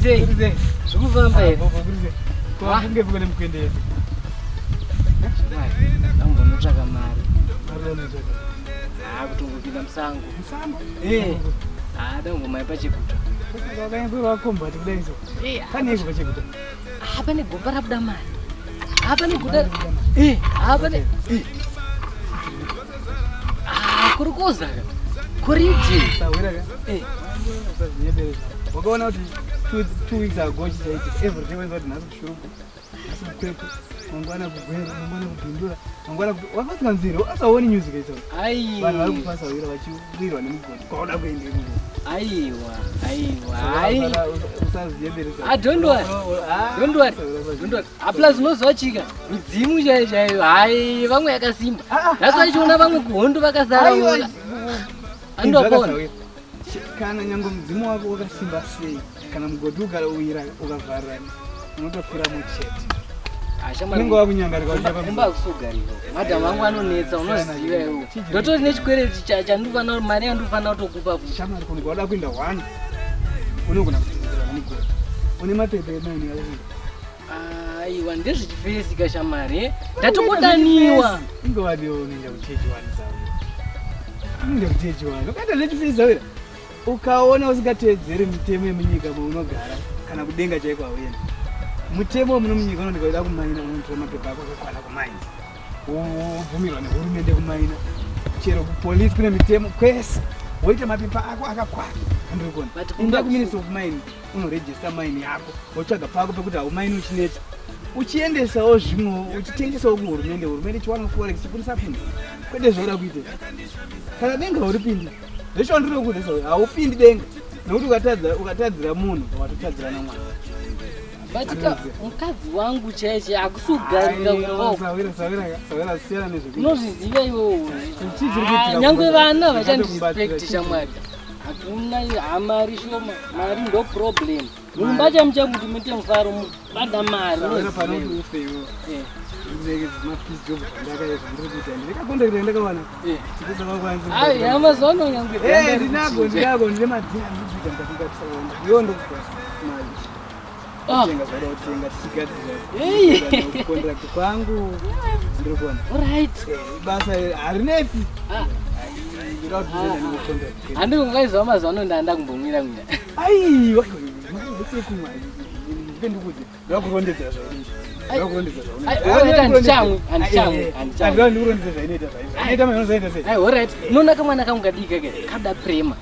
sei? Zvokufamba here. Kwa kunge kune mukuendesa. Ndambonotsvaka mari. Mari kutongopinda musango. Musango? Dangomai pachekuta. Wakaenda kombati kudai so. Pane iko pachekuta. Pane gomba rabuda mari. Pane guda. Pane. Kuri koza ka. Kuriji. Sawira ka. Wakaona kuti 2 weeks ago chisaiti every day wenzoti nhasi kushuruka. Nhasi kukwekwe. Mangwana kugwera, mangwana kupindura. Mangwana wakasanzira, asaoni news kaisa. Ai. Vanhu vari kupasa wira vachiwirwa nemugodi. Kwaoda kuenda iko. Aiwa. Don't worry. Plus unozwachika midzimu chaiyo. Hai, vamwe yakasimba. That's why chiona vamwe kuhondo vakazara. Andopona. Kana nyango mudzimu wako wakasimba sei, kana mugodi ukawira ukavharana, unotofira muchete. Unenge wakunyangarika kumba kusugarira. Madhamu wangu anonetsa, unoziva iwo. Ndotori nechikwereti chandinofanira mari yandofanira kutokupa futi. Shamari kunge wada kuenda 1 unogona kutenderera mugodi. Une mapepa emani yako. Aiwa, ndezvichifesika shamari. Ndatongodaniwa. Inge wadiwo unoenda kuchechi 1 zawo. Unoenda kuchechi 1. Ukaenda nechifesa wira. Ukaona usingatedzeri mitemo yemunyika maunogara kana kudenga chaiko awenda. Mutemo muno munyika unondika uda kumaina unotora mapepa ako akakwana kumaina. Ubvumirwa nehurumende kumaina. Chero kupolisi kune mitemo kwese. Woita mapepa ako akakwana. Andikona. Enda kuministry of mine unoregister mine yako. Wotsvaga pako pekuti haumaini uchineta. Uchiendesawo zvimwe uchitengesawo kuhurumende. Hurumende chiwana forex chipurisa pindi. Kwete zvoda kuita. Kana denga uripindi. Ndisho ndiro kuti haupindi denga. Nokuti ukatadzira munhu watotadzira namwana. Batika mukadzi wangu cheche akusugarira kuno. Sawira siyana nezvikuita. Unozviziva iwo. Nyangwe vana vachandisrespect shamwari. Hakuna hamari shoma. Mari ndo problem. Mumba chamuchamuti muite mufaro mubada mari. Sawira panokuti ufe iwo. Ndege zimapisi job ndakaizwa ndikuti ndikakonda ndakawana. Chikuta kwakwanza. Ai Amazon nyangwe. Ndinago ndine madhina ndikuti ndakatsaona. Yondo mali. Tenga zvoda kutenga tikati contract kwangu ndiri kuona. Alright. Basa harineti. Ndira kuti ndenda necontract. Handikungaizawo Amazon ndanda kumbomwira mwira. Ai, ndese kumwa. Ndikuti ndakurondedza zvaini. Ndakurondedza zvaini. Ai, alright. Nona kamwana kangu kadika ke kada prema.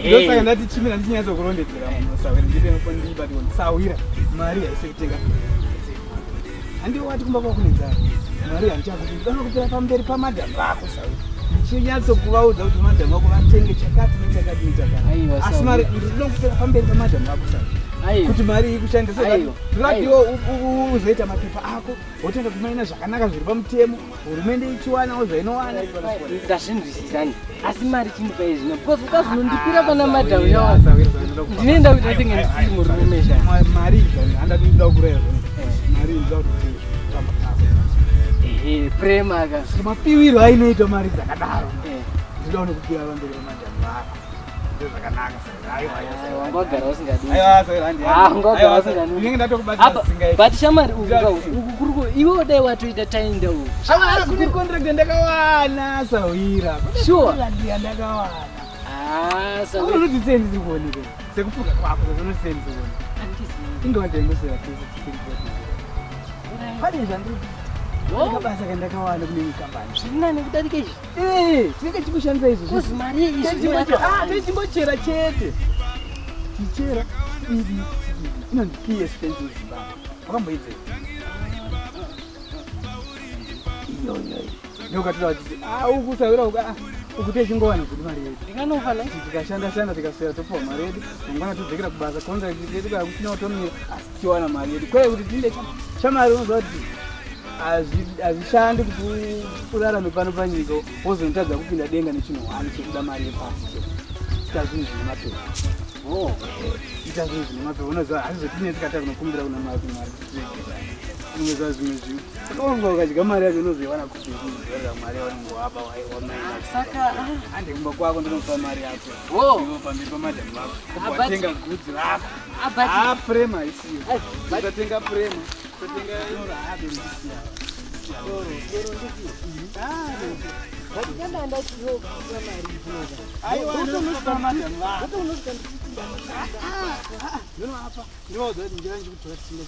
Ndosaka ndati chimira ndichinyazo kurondedzera munhu sawira ndite ndibati sawira mari haisi kutenga. Handi wati kumba kwakunedzana. Mari handichakuti ndinokupera pamberi pamadhamu ako sawira. Ndichinyatso kuvaudza kuti madhamu ako vatenge chakati nechakati nechakati. Asi mari ndinokupera pamberi pamadhamu ako sawira. Kuti mari ikushandisa ndinodiwo uzoita mapepa ako wotenga kumaina zvakanaka zviri pamutemo hurumende ichiwanawo zvainowana. Ndazvinzwisisani asi mari chinipa izvino because ukazonondipira pana madhamu yawo ndinoenda kuita senge ndisiri murume sha mari handati ndida kureva mari ndida kuti prema ka mapiwiro ainoita mari dzakadaro ndida kunokupira pamberi pamadhamu ako zvakanaka wangagara usingadi wangagara usingadi but shamari ukukuruko iwe dai watoita tainda uku shamari kuri contract ndakawana sawira sure ndakawana sawira unoti sendi kuoneka sekufuka kwako unoti sendi kuoneka ingawatengosera pane zvandiri basa kandakawana kune mikampani zvirinani kudarika izvi tinenge tikushandisa izvo kozi mari izvi tichimbochera chete tichera idi inonzi PS Pension Zimbabwe wakamboidze iyoyo ndokatira kuti ukusawira ukuti echingowana kuti mari yedu ndinganofana tikashanda tikaswera topuwa mari yedu mangwana todzokera kubasa contract yedu kana kusina kutomira asi tichiwana mari yedu kwai kuti tinde shamari unoziva kuti hazvishandi kuti urarame pano panyika wozonotadza kupinda denga nechinhuhwani chekuda mari yepasi ita zvinhu zvine mapepa ita zvinhu zvine mapepa unoziva hazvizotinetsi kata kunokumbira kuna mari Unoweza zimezio. Kama ukachika mari yacho unozoiwana kuti kuzorera mari yaunongoapa wamaina. Saka Ande kumba kwako ndinopa mari yako. Wo. Ndinopambira pamadhamu vako. Watenga gudzi rako. Abati. Prema isiyo. Utatenga prema. Utatenga doro ndisiya. Doro ndisiya. Ndakanda ndachiyo kupa mari inoza. Aiwa ndinopa madhamu vako. Ndinoapa. Ndinoudza kuti njira ndikutora tsinga.